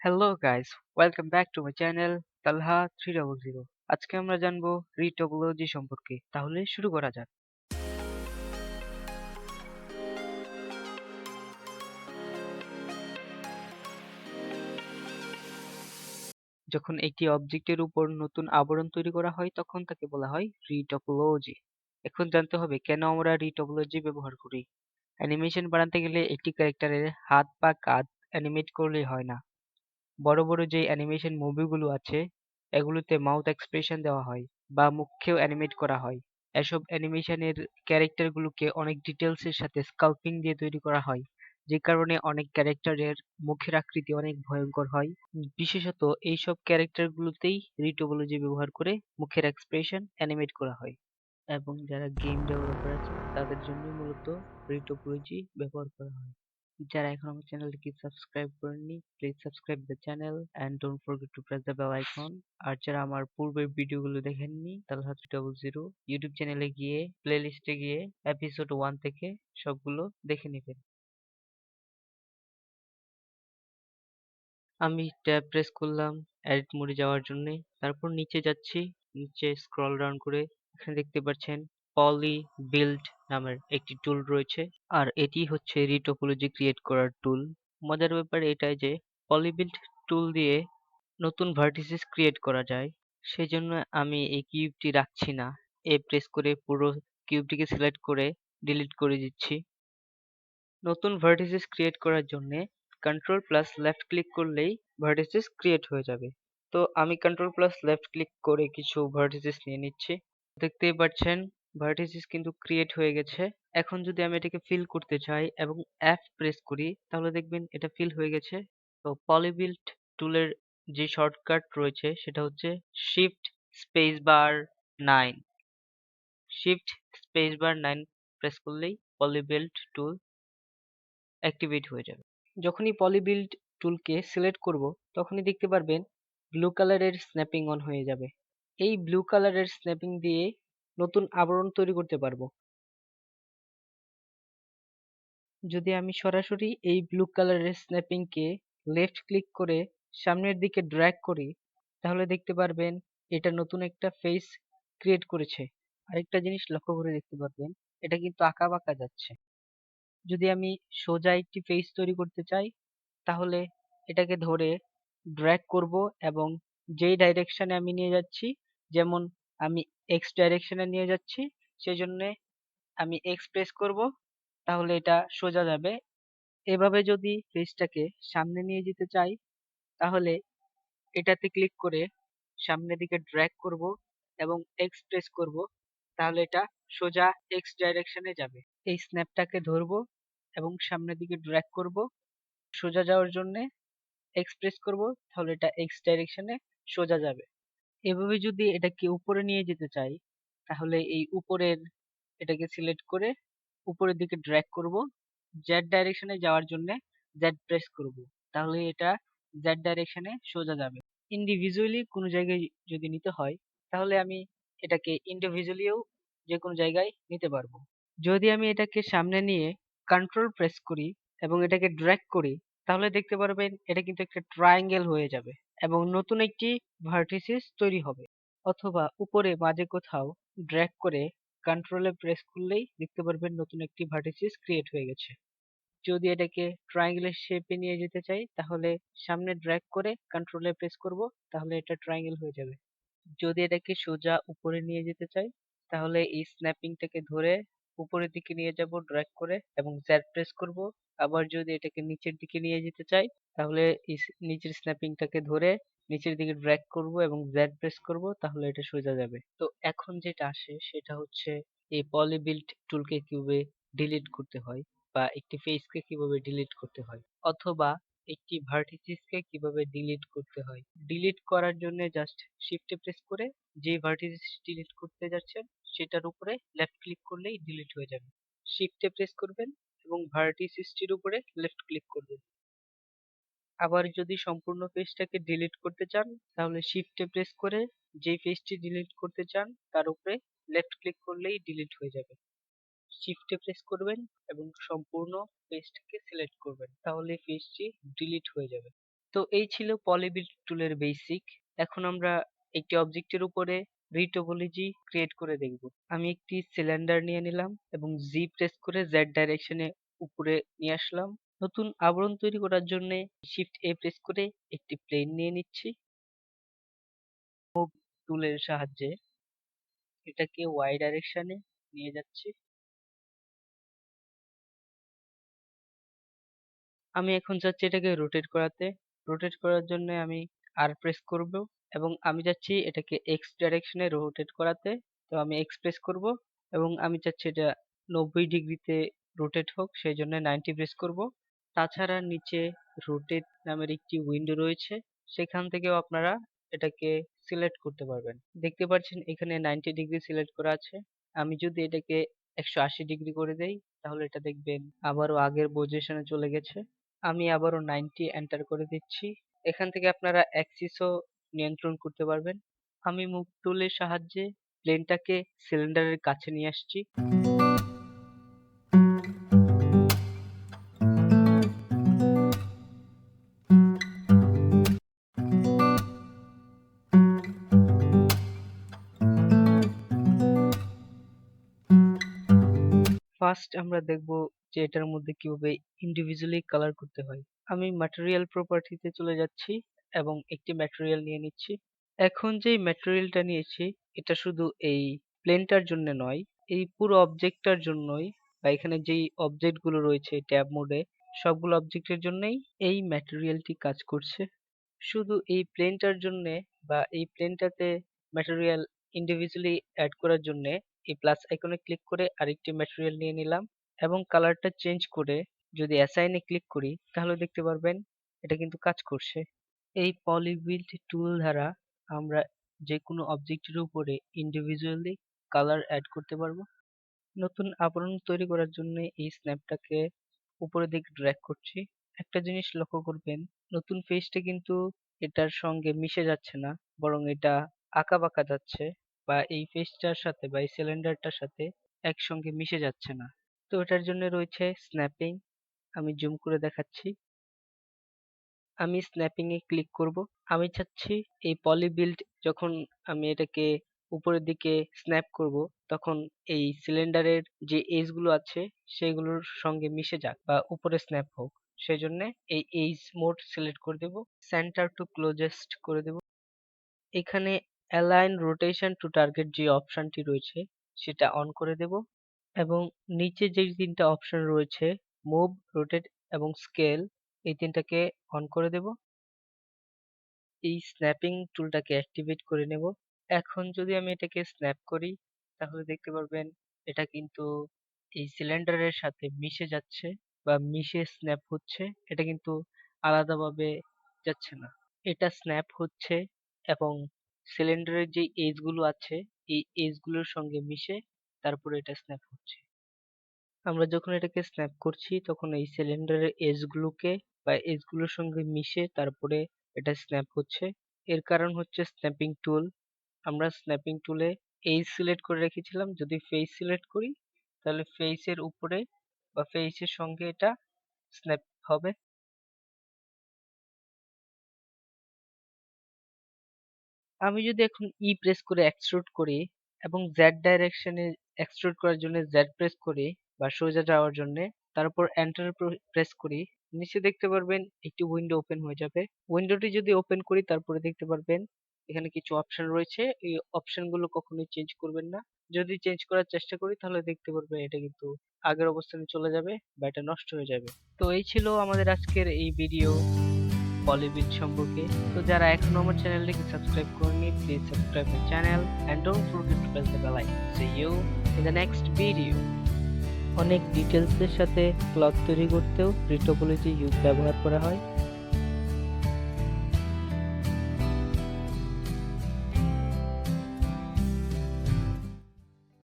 Hello guys, welcome back to my channel Talha 300। আজকে আমরা জানবো রিটোপোলজি সম্পর্কে। তাহলে শুরু করা যাক। যখন একটি অবজেক্টের উপর নতুন আবরণ তৈরি করা হয় তখন তাকে বলা হয় রিটোপোলজি। এখন জানতে হবে কেন আমরা রিটোপোলজি ব্যবহার করি। অ্যানিমেশন বানাতে গেলে একটি ক্যারেক্টারের হাত বা কাঁধ অ্যানিমেট করলেই হয় না। বড় বড় যে অ্যানিমেশন মুভিগুলো আছে এগুলোতে মাউথ এক্সপ্রেশন দেওয়া হয় বা মুখকেও অ্যানিমেট করা হয়। এসব অ্যানিমেশনের ক্যারেক্টারগুলোকে অনেক ডিটেলসের সাথে স্কাল্পিং দিয়ে তৈরি করা হয়, যে কারণে অনেক ক্যারেক্টারের মুখের আকৃতি অনেক ভয়ঙ্কর হয়। বিশেষত এইসব ক্যারেক্টারগুলোতেই রিটোপোলজি ব্যবহার করে মুখের এক্সপ্রেশন অ্যানিমেট করা হয়, এবং যারা গেম ডেভেলপার আছে তাদের জন্য মূলত রিটোপোলজি ব্যবহার করা হয়। যারা এখন আমার চ্যানেলটিকে সাবস্ক্রাইব করেননি, please subscribe the channel and don't forget to press the bell icon. আর যারা আমার পূর্বের ভিডিওগুলো দেখেননি, তালহা 300 ইউটিউব চ্যানেলে গিয়ে প্লেলিস্টে গিয়ে এপিসোড 1 থেকে সবগুলো দেখে নেবেন। আমি ট্যাব প্রেস করলাম এডিট মোডে যাওয়ার জন্য। তারপর নিচে যাচ্ছি, নিচে স্ক্রল ডাউন করে এখানে দেখতে পাচ্ছেন পলি বিল্ড নামের একটি টুল রয়েছে, আর এটি হচ্ছে রিটোপোলজি ক্রিয়েট করার টুল। মজার ব্যাপার এটাই যে পলিবিল্ড টুল দিয়ে নতুন ভার্টিসিস ক্রিয়েট করা যায়। সেজন্য আমি এই কিউবটি রাখছি না, প্রেস করে পুরো কিউবটিকে সিলেক্ট করে ডিলিট করে দিচ্ছি। নতুন ভার্টিসিস ক্রিয়েট করার জন্য কন্ট্রোল প্লাস লেফট ক্লিক করলেই ভার্টিসিস ক্রিয়েট হয়ে যাবে। তো আমি কন্ট্রোল প্লাস লেফট ক্লিক করে কিছু ভার্টিসিস নিয়ে নিচ্ছি। দেখতেই পাচ্ছেন ভার্টিসিস কিন্তু ক্রিয়েট হয়ে গেছে। এখন যদি আমি এটাকে ফিল করতে চাই এবং এফ প্রেস করি তাহলে দেখবেন এটা ফিল হয়ে গেছে। তো পলিবিল্ড টুলের যে শর্টকাট রয়েছে সেটা হচ্ছে shift space bar 9। Shift space bar 9 press করলেই পলিবিল্ড টুল অ্যাক্টিভেট হয়ে যাবে। যখনই পলিবিল্ড টুলকে সিলেক্ট করব তখনই দেখতে পারবেন ব্লু কালারের স্ন্যাপিং অন হয়ে যাবে। এই ব্লু কালারের স্ন্যাপিং দিয়ে নতুন আবরণ তৈরি করতে পারবো। যদি আমি সরাসরি এই ব্লু কালারের স্ন্যাপিংকে লেফট ক্লিক করে সামনের দিকে ড্র্যাগ করি তাহলে দেখতে পারবেন এটা নতুন একটা ফেস ক্রিয়েট করেছে। আরেকটা জিনিস লক্ষ্য করে দেখতে পারবেন এটা কিন্তু আঁকা বাঁকা যাচ্ছে। যদি আমি সোজা একটি ফেস তৈরি করতে চাই তাহলে এটাকে ধরে ড্র্যাগ করব এবং যেই ডাইরেকশনে আমি নিয়ে যাচ্ছি, যেমন আমি এক্স ডাইরেকশনে নিয়ে যাচ্ছি সেজন্য আমি এক্স প্রেস করব, তাহলে এটা সোজা যাবে। এভাবে যদি ফেসটাকে সামনে নিয়ে যেতে চাই তাহলে এটাতে ক্লিক করে সামনের দিকে ড্র্যাগ করব এবং এক্স প্রেস করব, তাহলে এটা সোজা এক্স ডাইরেকশনে যাবে। এই স্ন্যাপটাকে ধরবো এবং সামনের দিকে ড্র্যাগ করব, সোজা যাওয়ার জন্য এক্স প্রেস করব, তাহলে এটা এক্স ডাইরেকশনে সোজা যাবে। এভাবে যদি এটাকে উপরে নিয়ে যেতে চাই তাহলে এই উপরের এটাকে সিলেক্ট করে উপরের দিকে ড্র্যাগ করব, জেড ডাইরেকশনে যাওয়ার জন্য জেড প্রেস করব, তাহলে এটা জেড ডাইরেকশনে সোজা যাবে। ইন্ডিভিজুয়ালি কোনো জায়গায় যদি নিতে হয় তাহলে আমি এটাকে ইন্ডিভিজুয়ালিও যে কোনো জায়গায় নিতে পারবো। যদি আমি এটাকে সামনে নিয়ে কন্ট্রোল প্রেস করি এবং এটাকে ড্র্যাগ করি তাহলে দেখতে পারবেন এটা কিন্তু একটা ট্রায়াঙ্গেল হয়ে যাবে এবং নতুন একটি ভার্টিসিস তৈরি হবে। অথবা উপরে মাঝে কোথাও ড্র্যাগ করে কন্ট্রোলে প্রেস করলেই দেখতে পারবেন নতুন একটি ভার্টিসিস ক্রিয়েট হয়ে গেছে। যদি এটাকে ট্রায়াঙ্গেলের শেপে নিয়ে যেতে চাই তাহলে সামনে ড্র্যাগ করে কন্ট্রোলে প্রেস করব, তাহলে এটা ট্রায়াঙ্গেল হয়ে যাবে। যদি এটাকে সোজা উপরে নিয়ে যেতে চাই তাহলে এই স্ন্যাপিংটাকে ধরে উপরের দিকে নিয়ে যাব ড্র্যাগ করে এবং জেড প্রেস করব। আবার যদি এটাকে নিচের দিকে নিয়ে যেতে চাই তাহলে এই নিচের স্ন্যাপিংটাকে ধরে নিচের দিকে ড্র্যাগ করব এবং জেড প্রেস করব, তাহলে এটা সোজা যাবে। তো এখন যেটা আসে সেটা হচ্ছে এই পলিবিল্ড টুলকে কিভাবে ডিলিট করতে হয় বা একটি ফেসকে কিভাবে ডিলিট করতে হয়, অথবা একটি ভার্টিসিসকে কিভাবে ডিলিট করতে হয়। ডিলিট করার জন্য জাস্ট শিফটে প্রেস করে যে ভার্টিসিস ডিলিট করতে যাচ্ছেন সেটার উপরে লেফট ক্লিক করলেই ডিলিট হয়ে যাবে। শিফটে প্রেস করবেন এবং ভার্টিসিসটির উপরে লেফট ক্লিক করবেন। আবার যদি সম্পূর্ণ পেজটাকে ডিলিট করতে চান তাহলে শিফটে প্রেস করে যে পেজটি ডিলিট করতে চান তার উপরে লেফট ক্লিক করলেই ডিলিট হয়ে যাবে। শিফটে প্রেস করবেন এবং সম্পূর্ণ পেজটাকে সিলেক্ট করবেন, তাহলে পেজটি ডিলিট হয়ে যাবে। তো এই ছিল পলিবিল্ড টুলের বেসিক। এখন আমরা একটি অবজেক্টের উপরে রিটোপোলজি ক্রিয়েট করে দেখব। আমি একটি সিলিন্ডার নিয়ে নিলাম এবং জি প্রেস করে জেড ডাইরেকশনে উপরে নিয়ে আসলাম। নতুন আবরণ তৈরি করার জন্য শিফট এ প্রেস করে একটি প্লেন নিয়ে নিচ্ছি। মুভ টুলের সাহায্যে এটাকে ওয়াই ডাইরেকশনে নিয়ে যাচ্ছি। আমি এখন চাচ্ছি এটাকে রোটেট করাতে। রোটেট করার জন্য আমি আর প্রেস করব এবং আমি চাচ্ছি এটাকে এক্স ডাইরেকশনে রোটেট করাতে। তো আমি এক্স প্রেস করব এবং আমি চাচ্ছি এটা 90 ডিগ্রিতে রোটেট হোক, সেই জন্য 90 প্রেস করব। তাছাড়া নিচে রোটেট নামের একটি উইন্ডো রয়েছে, সেখান থেকেও আপনারা এটাকে সিলেক্ট করতে পারবেন। দেখতে পাচ্ছেন এখানে 90 ডিগ্রি সিলেক্ট করা আছে। আমি যদি এটাকে 180 ডিগ্রি করে দেই তাহলে এটা দেখবেন আবারও আগের পজিশনে চলে গেছে। আমি আবারও 90 এন্টার করে দিচ্ছি। এখান থেকে আপনারা অ্যাক্সিসও নিয়ন্ত্রণ করতে পারবেন। আমি মুভ টুলের সাহায্যে প্লেনটাকে সিলিন্ডারের কাছে নিয়ে আসছি। ফার্স্ট আমরা দেখব যে এটার মধ্যে কিভাবে ইন্ডিভিজুয়ালি কালার করতে হয়। আমি ম্যাটেরিয়াল প্রপার্টিতে চলে যাচ্ছি এবং একটি ম্যাটেরিয়াল নিয়ে নিচ্ছি। এখন যে ম্যাটেরিয়ালটা নিয়েছি এটা শুধু এই প্লেনটার জন্য নয়, এই পুরো অবজেক্টটার জন্যই, বা এখানে যেই অবজেক্ট গুলো রয়েছে ট্যাব মোডে সবগুলো অবজেক্টের জন্যই এই ম্যাটেরিয়ালটি কাজ করছে। শুধু এই প্লেনটার জন্য বা এই প্লেনটাতে ম্যাটেরিয়াল ইন্ডিভিজুয়ালি অ্যাড করার জন্য এই প্লাস আইকনে ক্লিক করে আরেকটি ম্যাটেরিয়াল নিয়ে নিলাম এবং কালারটা চেঞ্জ করে যদি অ্যাসাইনে ক্লিক করি তাহলে দেখতে পারবেন এটা কিন্তু কাজ করছে। এই পলিবিল্ড টুল দ্বারা আমরা যে কোনো অবজেক্টের উপরে ইন্ডিভিজুয়ালি কালার অ্যাড করতে পারবো। নতুন আবরণ তৈরি করার জন্য এই স্ন্যাপটাকে উপরের দিকে ড্র্যাগ করছি। একটা জিনিস লক্ষ্য করবেন, নতুন ফেসটা কিন্তু এটার সঙ্গে মিশে যাচ্ছে না, বরং এটা আঁকা বাঁকা যাচ্ছে, বা এই ফেসটার সাথে বা এই সিলিন্ডারটার সাথে একসঙ্গে মিশে যাচ্ছে না। তো এটার জন্য রয়েছে স্ন্যাপিং। আমি জুম করে দেখাচ্ছি। আমি স্ন্যাপিং এ ক্লিক করব। আমি চাচ্ছি এই পলিবিল্ড যখন আমি এটাকে উপরের দিকে স্ন্যাপ করব তখন এই সিলিন্ডারের যে এজ গুলো আছে সেগুলোর সঙ্গে মিশে যাক বা উপরে স্ন্যাপ হোক, সেই জন্য এই এজ মোড সিলেক্ট করে দেব। সেন্টার টু ক্লোজেস্ট করে দেব। এখানে অ্যালাইন রোটেশন টু টার্গেট যে অপশনটি রয়েছে সেটা অন করে দেব এবং নিচে যে তিনটা অপশন রয়েছে মুভ, রোটেট এবং স্কেল, এই তিনটাকে অন করে দেব। এই স্ন্যাপিং টুলটাকে অ্যাক্টিভেট করে নেব। এখন যদি আমি এটাকে স্ন্যাপ করি তাহলে দেখতে পারবেন এটা কিন্তু এই সিলিন্ডারের সাথে মিশে যাচ্ছে বা মিশে স্ন্যাপ হচ্ছে। এটা কিন্তু আলাদাভাবে যাচ্ছে না, এটা স্ন্যাপ হচ্ছে এবং সিলিন্ডারের যে এজ গুলো আছে এই এজ গুলোর সঙ্গে মিশে তারপরে এটা স্ন্যাপ হচ্ছে। আমরা যখন এটাকে স্ন্যাপ করছি তখন এই সিলিন্ডারের এজ গুলোকে বা এজ গুলোর সঙ্গে মিশে তারপরে এটা স্ন্যাপ হচ্ছে। এর কারণ হচ্ছে স্ন্যাপিং টুল। আমরা স্ন্যাপিং টুলে এজ সিলেক্ট করে রেখেছিলাম, যদি ফেস সিলেক্ট করি তাহলে ফেসের উপরে বা ফেসের সঙ্গে এটা স্ন্যাপ হবে। আমি যদি এখন ই প্রেস করে এক্সট্রুড করি এবং জেড ডাইরেকশনে এক্সট্রুড করার জন্য জেড প্রেস করি বা সোজা যাওয়ার জন্য, তারপর এন্টার প্রেস করি, নিচে দেখতে পারবেন একটি উইন্ডো ওপেন হয়ে যাবে। উইন্ডোটি যদি ওপেন করি তারপরে দেখতে পারবেন এখানে কিছু অপশন রয়েছে। এই অপশন গুলো কখনোই চেঞ্জ করবেন না। যদি চেঞ্জ করার চেষ্টা করি তাহলে দেখতে পারবেন এটা কিন্তু আগের অবস্থানে চলে যাবে বা এটা নষ্ট হয়ে যাবে। তো এই ছিল আমাদের আজকের এই ভিডিও পলিবিট সম্পর্কে। তো যারা এখনো আমার চ্যানেলটিকে সাবস্ক্রাইব করেনি, please subscribe my channel and don't forget to press the bell icon. See you in the next video. অনেক ডিটেলসের সাথে ক্লথ তৈরি করতেও রিটোপোলজি ব্যবহার করা হয়।